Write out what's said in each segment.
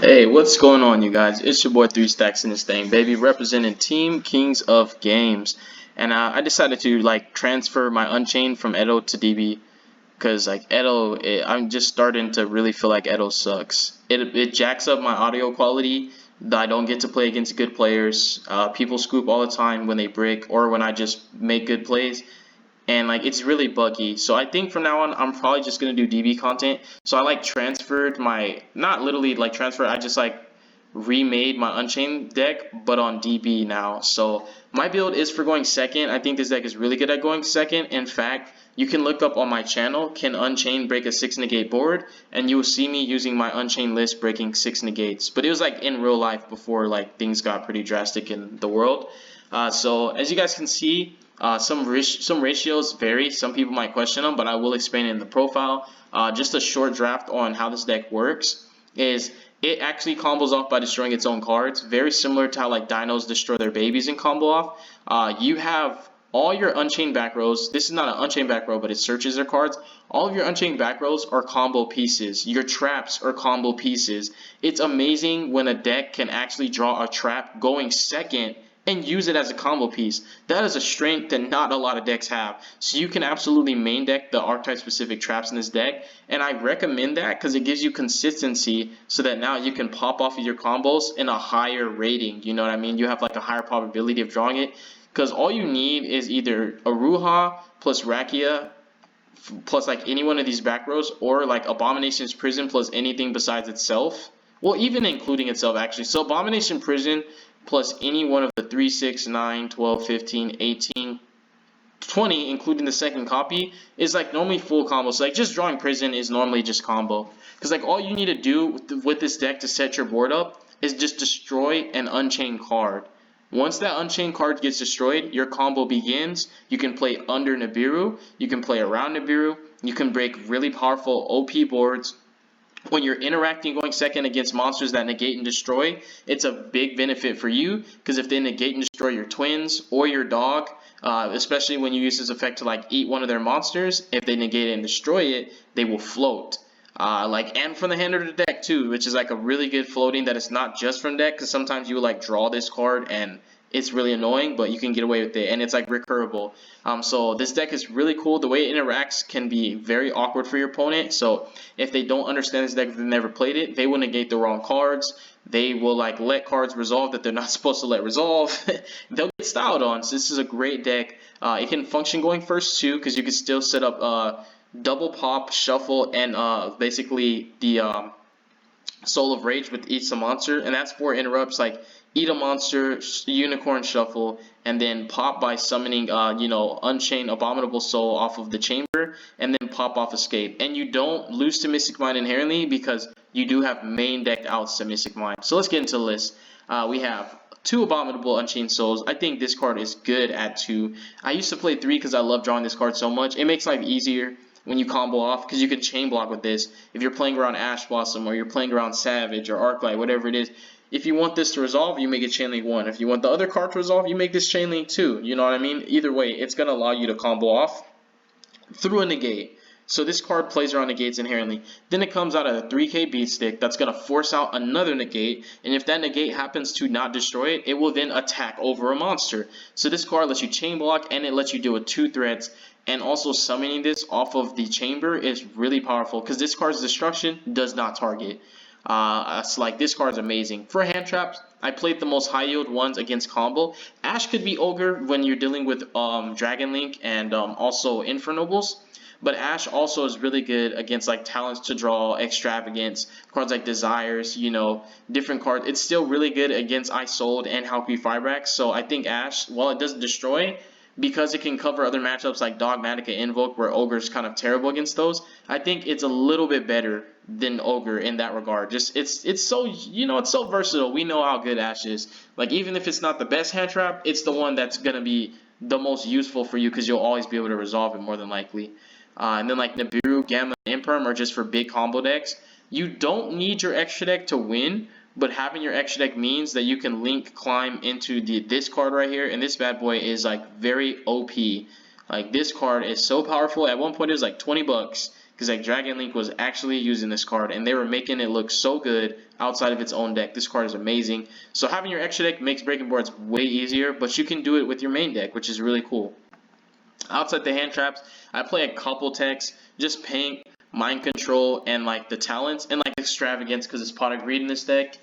Hey, what's going on, you guys? It's your boy Three Stacks in this thing, baby, representing Team Kings of Games. And I decided to transfer my Unchained from Edo to DB because Edo, I'm just starting to really feel like Edo sucks. It jacks up my audio quality. I don't get to play against good players. People scoop all the time when they brick or when I just make good plays, and it's really buggy. So I think from now on I'm probably just gonna do DB content. So I transferred my, not literally transfer, I just remade my Unchained deck but on DB now. So my build is for going second. I think this deck is really good at going second. In fact, you can look up on my channel, can Unchained break a 6 negate board, and you will see me using my Unchained list breaking 6 negates. But it was in real life before things got pretty drastic in the world. So as you guys can see, some ratios vary. Some people might question them, but I will explain it in the profile. Just a short draft on how this deck works is it actually combos off by destroying its own cards. Very similar to how dinos destroy their babies in combo off. You have all your Unchained back rows. This is not an Unchained back row, but it searches their cards. All of your Unchained back rows are combo pieces. Your traps are combo pieces. It's amazing when a deck can actually draw a trap going second and use it as a combo piece. That is a strength that not a lot of decks have. So you can absolutely main deck the archetype specific traps in this deck, and I recommend that because it gives you consistency so that now you can pop off of your combos in a higher rating. You know what I mean? You have a higher probability of drawing it because all you need is either Aruha plus Rakia plus any one of these back rows, or Abomination's Prison plus anything besides itself. Well, even including itself actually. So Abomination Prison plus any one of the 3, 6, 9, 12, 15, 18, 20, including the second copy, is normally full combo. So just drawing Prison is normally just combo. Because all you need to do with this deck to set your board up is just destroy an Unchained card. Once that Unchained card gets destroyed, your combo begins. You can play under Nibiru, you can play around Nibiru, you can break really powerful OP boards. When you're interacting going second against monsters that negate and destroy, it's a big benefit for you because if they negate and destroy your twins or your dog, especially when you use this effect to eat one of their monsters, if they negate it and destroy it, they will float. And from the hand of the deck too, which is a really good floating that is not just from deck, because sometimes you will draw this card and it's really annoying, but you can get away with it, and it's recurable. So this deck is really cool. The way it interacts can be very awkward for your opponent. So if they don't understand this deck, if they've never played it, they will negate the wrong cards. They will let cards resolve that they're not supposed to let resolve. They'll get styled on. So this is a great deck. It can function going first too, because you can still set up double pop, shuffle, and basically the Soul of Rage with each monster, and that's for interrupts eat a monster, unicorn shuffle, and then pop by summoning Unchained Abominable Soul off of the chamber, and then pop off escape. And you don't lose to Mystic Mind inherently because you do have main decked outs to Mystic Mind. So let's get into the list. We have 2 Abominable Unchained Souls. I think this card is good at 2. I used to play 3 because I love drawing this card so much. It makes life easier when you combo off, because you can chain block with this. If you're playing around Ash Blossom, or you're playing around Savage or Arclight, whatever it is, if you want this to resolve, you make it chain link 1. If you want the other card to resolve, you make this chain link 2. You know what I mean? Either way, it's going to allow you to combo off through a negate. So this card plays around negates inherently. Then it comes out of a 3k beat stick that's going to force out another negate, and if that negate happens to not destroy it, it will then attack over a monster. So this card lets you chain block, and it lets you deal with 2 threats, and also summoning this off of the chamber is really powerful because this card's destruction does not target. It's this card's amazing. For hand traps, I played the most high yield ones against combo. Ash could be Ogre when you're dealing with Dragon Link and also Infernobles. But Ash also is really good against Talents to Draw, Extravagance, cards like Desires, different cards. It's still really good against Isolde and Halki Firebrax. So I think Ash, while it doesn't destroy, because it can cover other matchups like Dogmatica Invoke, where Ogre's kind of terrible against those, I think it's a little bit better than Ogre in that regard. Just it's so it's so versatile. We know how good Ash is. Even if it's not the best hand trap, it's the one that's gonna be the most useful for you because you'll always be able to resolve it more than likely. And then Nibiru, Gamma, and Imperm are just for big combo decks. You don't need your extra deck to win, but having your extra deck means that you can link climb into this card right here, and this bad boy is very OP. This card is so powerful. At one point it was 20 bucks because like Dragon Link was actually using this card, and they were making it look so good outside of its own deck. This card is amazing. So having your extra deck makes breaking boards way easier, but you can do it with your main deck, which is really cool. Outside the hand traps, I play a couple techs, just Pink, Mind Control, and like the Talents, and like Extravagance because it's Pot of Greed in this deck.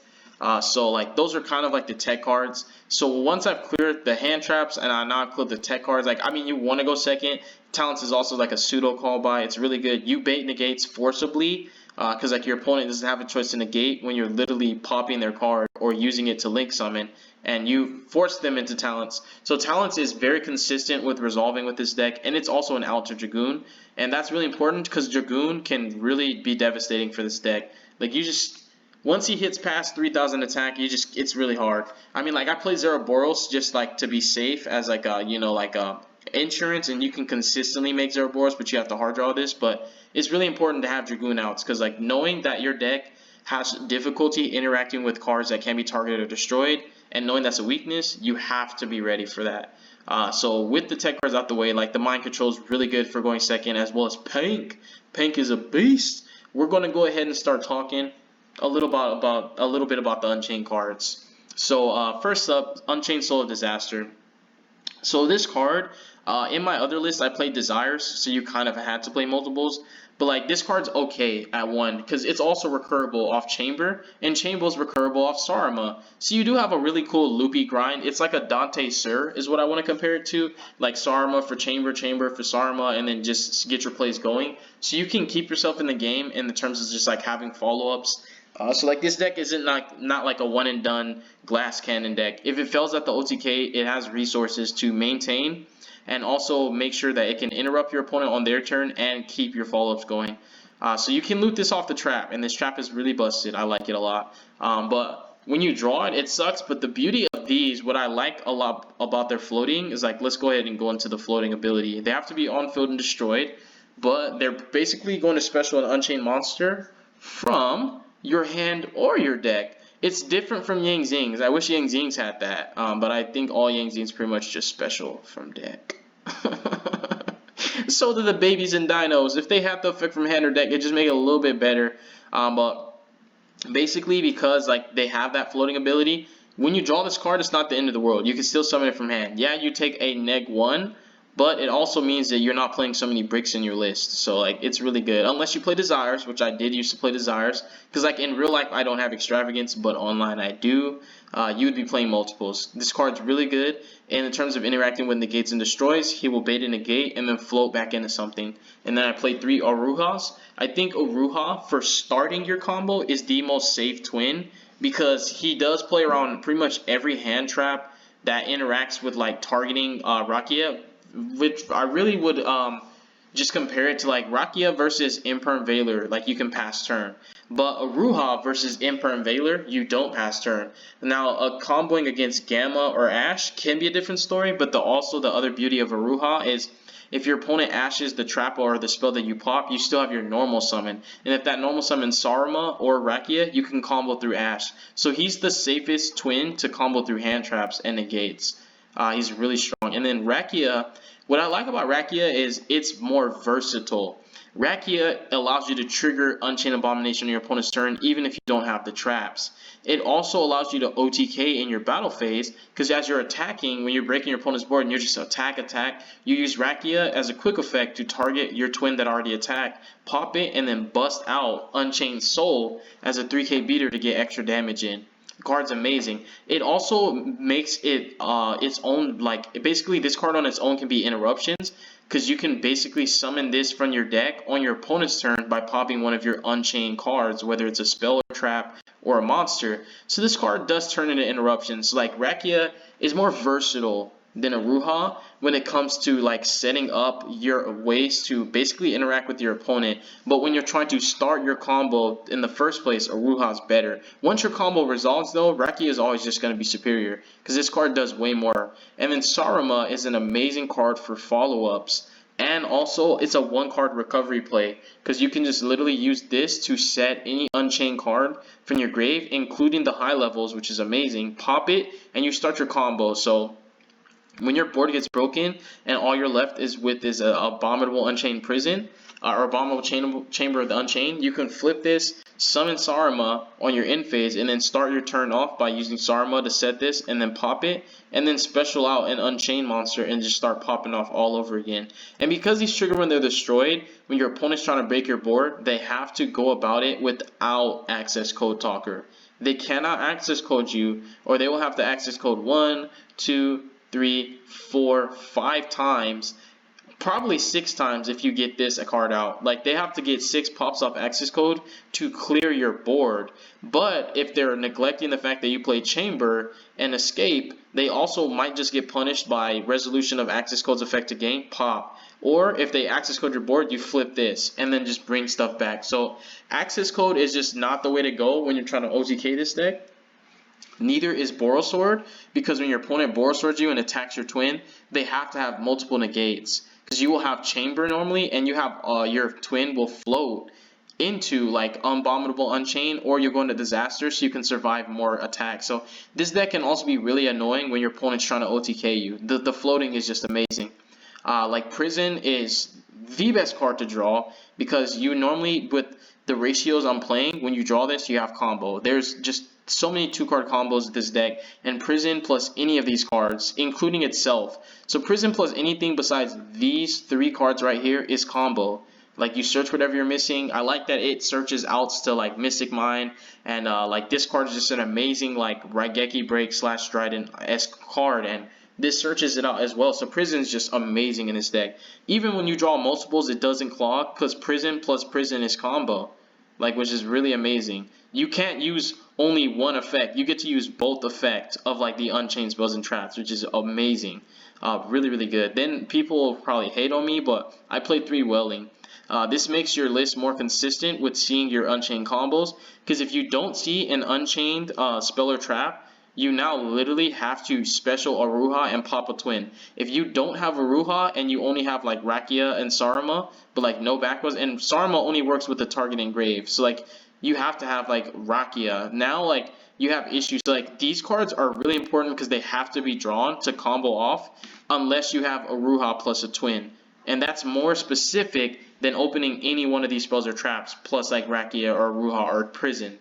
So like those are kind of like the tech cards. So once I've cleared the hand traps and I now cleared the tech cards, like I mean you want to go second. Talents is also like a pseudo call by. It's really good. You bait negates forcibly because like your opponent doesn't have a choice to negate when you're literally popping their card or using it to link summon, and you force them into Talents. So Talents is very consistent with resolving with this deck, and it's also an out to Dragoon, and that's really important because Dragoon can really be devastating for this deck. Like you just once he hits past 3,000 attack, it's really hard. I mean, like I play Zeraboros just like to be safe as like a insurance, and you can consistently make Zeraboros, but you have to hard draw this. But it's really important to have Dragoon outs because like knowing that your deck has difficulty interacting with cards that can be targeted or destroyed, and knowing that's a weakness, you have to be ready for that. So with the tech cards out the way, like the Mind Control is really good for going second, as well as Pink. Pink is a beast. We're gonna go ahead and start talking a little bit about the Unchained cards. So first up, Unchained Soul of Disaster. So this card, in my other list, I played Desires, so you kind of had to play multiples. But like this card's okay at 1 because it's also recurable off Chamber, and Chamber's recurable off Sarima. So you do have a really cool loopy grind. It's like a Dante Sur is what I want to compare it to. Like Sarima for Chamber, Chamber for Sarima, and then just get your plays going. So you can keep yourself in the game in the terms of just like having follow-ups. So like this deck isn't not like a one and done glass cannon deck. If it fails at the OTK, it has resources to maintain and also make sure that it can interrupt your opponent on their turn and keep your follow-ups going. So you can loot this off the trap, and this trap is really busted. I like it a lot. But when you draw it, it sucks. But the beauty of these, what I like a lot about their floating is like, let's go ahead and go into the floating ability. They have to be on field and destroyed, but they're basically going to special an Unchained monster from your hand or your deck. It's different from Yang Zing's. I wish Yang Zing's had that, but I think all Yang Zing's pretty much just special from deck. So do the babies and dinos. If they have the effect from hand or deck, it just make it a little bit better. But basically, because like they have that floating ability, when you draw this card, it's not the end of the world. You can still summon it from hand. Yeah, you take a -1. But it also means that you're not playing so many bricks in your list. So like it's really good. Unless you play Desires, which I did used to play Desires. Because like in real life I don't have Extravagance, but online I do. You would be playing multiples. This card's really good. And in terms of interacting with negates and destroys, he will bait a negate and then float back into something. And then I played 3 Aruhas. I think Aruha for starting your combo is the most safe twin. Because he does play around pretty much every hand trap that interacts with like targeting Rakia. Which I really would just compare it to like Rakia versus Imperm Veiler, like you can pass turn. But Aruha versus Imperm Veiler, you don't pass turn. Now, comboing against Gamma or Ash can be a different story, but also the other beauty of Aruha is if your opponent ashes the trap or the spell that you pop, you still have your normal summon. And if that normal summon Sarima or Rakia, you can combo through Ash. So he's the safest twin to combo through hand traps and negates. He's really strong. And then Rakia, what I like about Rakia is it's more versatile. Rakia allows you to trigger Unchained Abomination on your opponent's turn even if you don't have the traps. It also allows you to OTK in your battle phase because as you're attacking, when you're breaking your opponent's board and you're just attack, you use Rakia as a quick effect to target your twin that already attacked, pop it, and then bust out Unchained Soul as a 3k beater to get extra damage in. The card's amazing. It also makes it its own, like basically this card on its own can be interruptions because you can basically summon this from your deck on your opponent's turn by popping one of your Unchained cards, whether it's a spell or trap or a monster. So this card does turn into interruptions. Like Rakia is more versatile than Aruha when it comes to like setting up your ways to basically interact with your opponent. But when you're trying to start your combo in the first place, Aruha's better. Once your combo resolves though, Rakia is always just going to be superior because this card does way more. And then Sarima is an amazing card for follow-ups. And also, it's a one-card recovery play because you can just literally use this to set any Unchained card from your grave, including the high levels, which is amazing. Pop it, and you start your combo. So when your board gets broken and all you're left is with this abominable Unchained Prison, or Abominable Chamber of the Unchained, you can flip this, summon Saruma on your end phase, and then start your turn off by using Saruma to set this, and then pop it, and then special out an Unchained monster and just start popping off all over again. And because these trigger when they're destroyed, when your opponent's trying to break your board, they have to go about it without access code talker. They cannot access code you, or they will have to access code 1, 2, 3, 4, 5 times. Probably 6 times if you get this a card out. Like, they have to get 6 pops off access code to clear your board. But if they're neglecting the fact that you play Chamber and Escape, they also might just get punished by resolution of access code's effective game, pop. Or if they access code your board, you flip this and then just bring stuff back. So access code is just not the way to go when you're trying to OTK this deck. Neither is Borosword, because when your opponent Boroswords you and attacks your twin, they have to have multiple negates. Because you will have Chamber normally, and you have your twin will float into like Abominable Unchained, or you'll go into Disaster so you can survive more attacks. So this deck can also be really annoying when your opponent's trying to OTK you. The floating is just amazing. Like Prison is the best card to draw, because you normally, with the ratios I'm playing, when you draw this, you have combo. There's just so many 2-card combos with this deck, and Prison plus any of these cards, including itself. So Prison plus anything besides these 3 cards right here is combo. Like, you search whatever you're missing. I like that it searches outs to like Mystic Mine, and like this card is just an amazing like Raigeki Break / Strident-esque card, and this searches it out as well. So Prison is just amazing in this deck. Even when you draw multiples, it doesn't clog, because Prison plus Prison is combo, like, which is really amazing. You can't use only one effect. You get to use both effects of like the Unchained spells and traps, which is amazing. Really, really good. Then people will probably hate on me, but I played 3 Welling. This makes your list more consistent with seeing your Unchained combos, because if you don't see an Unchained spell or trap, you now literally have to special Aruha and pop a twin. If you don't have Aruha and you only have like Rakia and Saruma, but like no back rows, and Saruma only works with the target engrave, so like you have to have like Rakia. Now like you have issues. So like these cards are really important because they have to be drawn to combo off unless you have Aruha plus a twin. And that's more specific than opening any one of these spells or traps plus like Rakia or Aruha or Prison.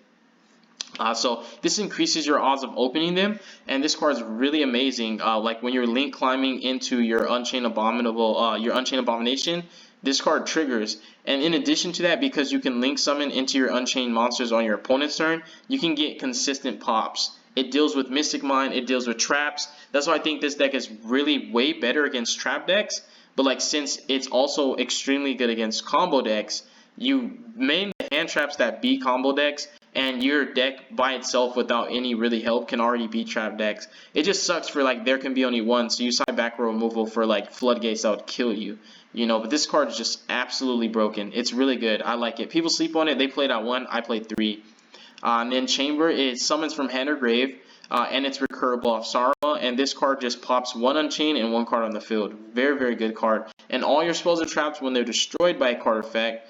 So this increases your odds of opening them, and this card is really amazing. Like when you're link climbing into your Unchained Abomination, this card triggers. And in addition to that, because you can link summon into your Unchained monsters on your opponent's turn, you can get consistent pops. It deals with Mystic Mine, it deals with traps. That's why I think this deck is really way better against trap decks. But like, since it's also extremely good against combo decks, you main the hand traps that beat combo decks, and your deck by itself without any really help can already beat trap decks. It just sucks for like there can be only one, so you side back row removal for like floodgates that would kill you, you know. But this card is just absolutely broken. It's really good. I like it. People sleep on it. They played out 1. I played 3. And then Chamber is summons from hand or grave, and it's recurable off Saruma. And this card just pops 1 Unchained and 1 card on the field. Very, very good card. And all your spells and traps, when they're destroyed by a card effect,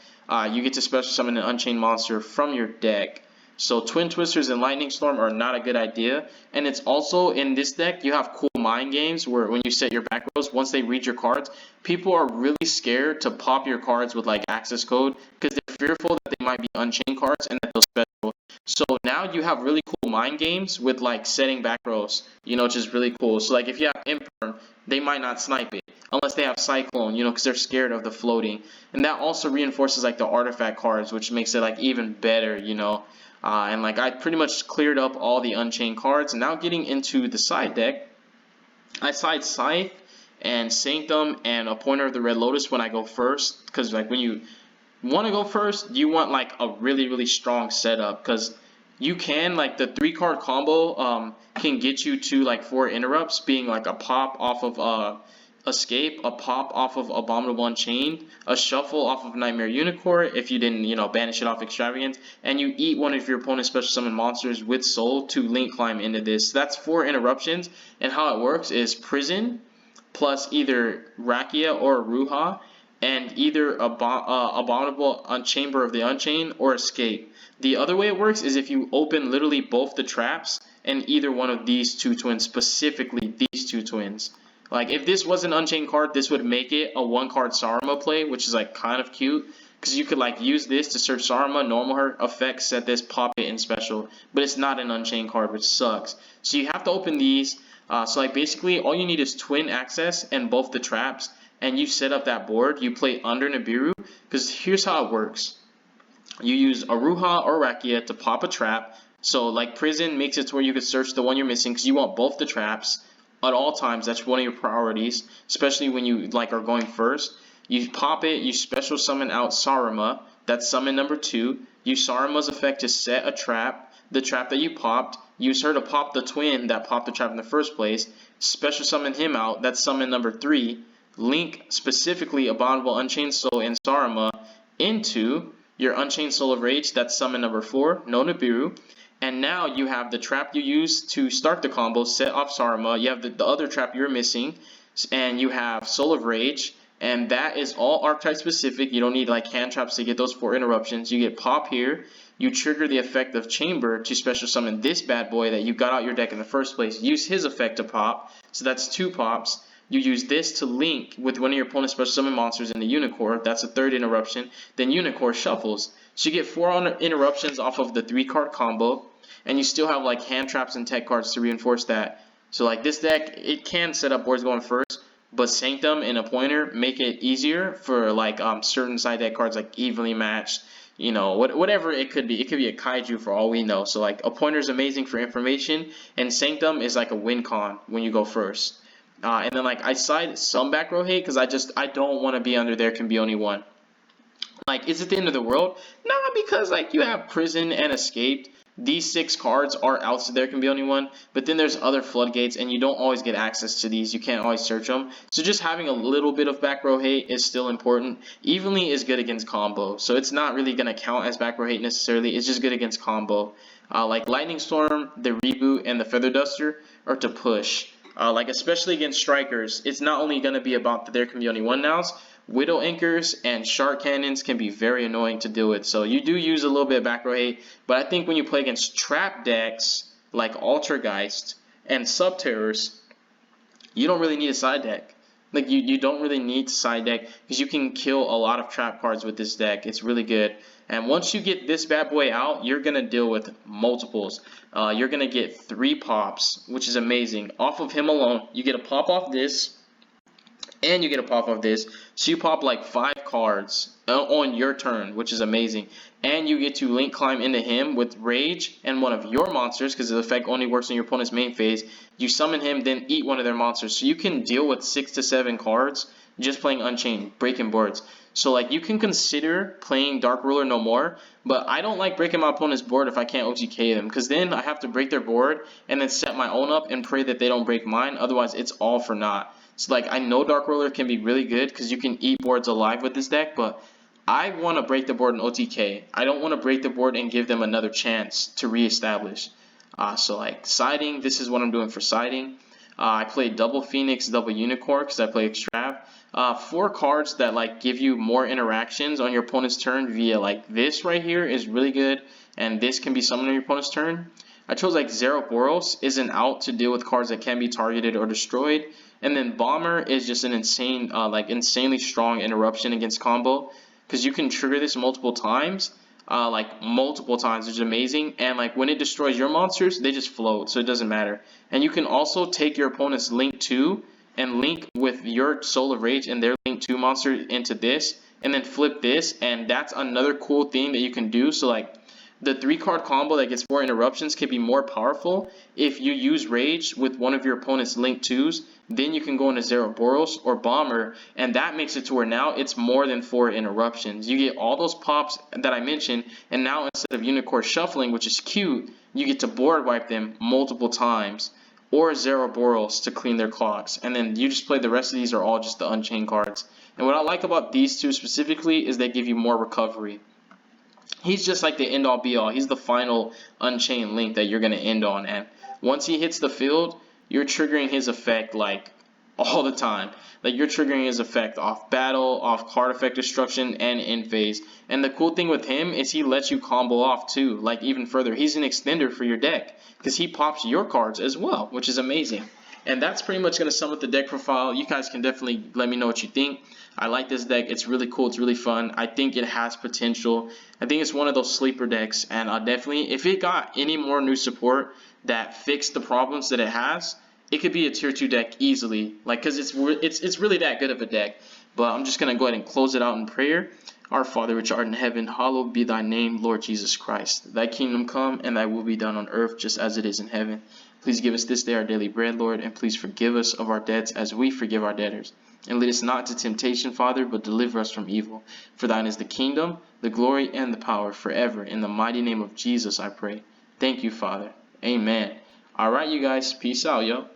you get to special summon an Unchained monster from your deck. So Twin Twisters and Lightning Storm are not a good idea. And it's also, in this deck, you have cool mind games where when you set your back rows, once they read your cards, people are really scared to pop your cards with like access code because they're fearful that they might be Unchained cards and that they'll special. So now you have really cool mind games with like setting back rows, you know, which is really cool. So like if you have Imperm, they might not snipe it unless they have Cyclone, you know, because they're scared of the floating. And that also reinforces like the artifact cards, which makes it like even better, you know. And like I pretty much cleared up all the Unchained cards. And now getting into the side deck, I side Scythe and Sanctum and a Pointer of the Red Lotus when I go first, because like when you want to go first, you want like a really, really strong setup, because you can, like, the 3-card combo can get you to like 4 interrupts, being like a pop off of Escape, a pop off of Abominable Unchained, a shuffle off of Nightmare Unicorn if you didn't, you know, banish it off Extravagance, and you eat one of your opponent's special summon monsters with Soul to link climb into this. So that's 4 interruptions, and how it works is Prison plus either Rakia or Ruha, and either Abominable Chamber of the Unchained or Escape. The other way it works is if you open literally both the traps and either one of these 2 twins, specifically these 2 twins. Like, if this was an Unchained card, this would make it a 1-card Saruma play, which is like kind of cute. Because you could like use this to search Saruma, normal her, effect, set this, pop it, and special. But it's not an Unchained card, which sucks. So you have to open these. So like basically all you need is twin access and both the traps. And you set up that board. You play under Nibiru. Because here's how it works. You use Aruha or Rakia to pop a trap. So like Prison makes it to where you can search the one you're missing because you want both the traps at all times. That's one of your priorities, especially when you like are going first. You pop it, you special summon out Saruma. That's summon number 2. Use Saruma's effect to set a trap. The trap that you popped, use her to pop the twin that popped the trap in the first place. Special summon him out. That's summon number 3. Link specifically Abominable Unchained Soul and Saruma into your Unchained Soul of Rage. That's summon number 4. No Nibiru. And now you have the trap you use to start the combo, set off Saruma. You have the other trap you're missing, and you have Soul of Rage. And that is all archetype specific. You don't need like hand traps to get those 4 interruptions. You get pop here. You trigger the effect of Chamber to special summon this bad boy that you got out your deck in the first place. Use his effect to pop. So that's 2 pops. You use this to link with one of your opponent's special summon monsters in the Unicorn. That's a 3rd interruption. Then Unicorn shuffles. So you get 4 interruptions off of the 3-card combo. And you still have like hand traps and tech cards to reinforce that. So like this deck, it can set up boards going first. But Sanctum and a Pointer make it easier for like certain side deck cards like Evenly Matched. You know, whatever it could be. It could be a Kaiju for all we know. So like a Pointer is amazing for information. And Sanctum is like a win con when you go first. And then like I side some back row hate because I don't want to be under there can be only one. Like, is it the end of the world? Nah, because like you have Prison and Escaped. These 6 cards are out, so there can be only one. But then there's other floodgates, and you don't always get access to these. You can't always search them. So just having a little bit of back row hate is still important. Evenly is good against combo, so it's not really going to count as back row hate necessarily. It's just good against combo. Like Lightning Storm, the Reboot, and the Feather Duster are to push. Like especially against strikers, it's not only going to be about that there can be only one nows. Widow Anchors and Shark Cannons can be very annoying to deal with. So you do use a little bit of back row hate. But I think when you play against trap decks like Altergeist and Subterrors, you don't really need a side deck. Like you don't really need to side deck because you can kill a lot of trap cards with this deck. It's really good. And once you get this bad boy out, you're going to deal with multiples. You're going to get 3 pops, which is amazing. Off of him alone, you get a pop off this. And you get a pop of this, so you pop like 5 cards on your turn, which is amazing. And you get to link climb into him with Rage and one of your monsters, because the effect only works on your opponent's main phase. You summon him, then eat one of their monsters. So you can deal with 6 to 7 cards just playing Unchained, breaking boards. So like you can consider playing Dark Ruler no more, but I don't like breaking my opponent's board if I can't OTK them, because then I have to break their board and then set my own up and pray that they don't break mine. Otherwise, it's all for naught. So like I know Dark Ruler can be really good because you can eat boards alive with this deck, but I want to break the board in OTK. I don't want to break the board and give them another chance to reestablish. So like siding, this is what I'm doing for siding. I play double Phoenix, double Unicorn because I play Extrav. 4 cards that like give you more interactions on your opponent's turn via like this right here is really good, and this can be summoned on your opponent's turn. I chose like Zeroboros is an out to deal with cards that can be targeted or destroyed. And then Bomber is just an insane, insanely strong interruption against combo, because you can trigger this multiple times, which is amazing. And like when it destroys your monsters, they just float, so it doesn't matter. And you can also take your opponent's Link 2 and link with your Soul of Rage and their Link 2 monster into this, and then flip this, and that's another cool thing that you can do. So like the 3-card combo that gets 4 interruptions can be more powerful if you use Rage with one of your opponent's Link 2s. Then you can go into Zeroboros or Bomber, and that makes it to where now it's more than 4 interruptions. You get all those pops that I mentioned, and now instead of Unicorn shuffling, which is cute, you get to board wipe them multiple times, or Zeroboros to clean their clocks. And then you just play the rest of these are all just the Unchained cards. And what I like about these 2 specifically is they give you more recovery. He's just like the end all be all. He's the final Unchained link that you're going to end on. And once he hits the field, you're triggering his effect like all the time. Like you're triggering his effect off battle, off card effect destruction, and in phase. And the cool thing with him is he lets you combo off too, like even further. He's an extender for your deck because he pops your cards as well, which is amazing. And that's pretty much going to sum up the deck profile. You guys can definitely let me know what you think. I like this deck. It's really cool. It's really fun. I think it has potential. I think it's one of those sleeper decks, and I'll definitely, if it got any more new support that fixed the problems that it has, it could be a tier 2 deck easily. Like, because it's really that good of a deck. But I'm just going to go ahead and close it out in prayer. Our Father which art in heaven, hallowed be thy name, Lord Jesus Christ. Thy kingdom come, and thy will be done on earth just as it is in heaven. Please give us this day our daily bread, Lord, and please forgive us of our debts as we forgive our debtors. And lead us not to temptation, Father, but deliver us from evil. For thine is the kingdom, the glory, and the power forever. In the mighty name of Jesus I pray. Thank you, Father. Amen. All right, you guys. Peace out, yo.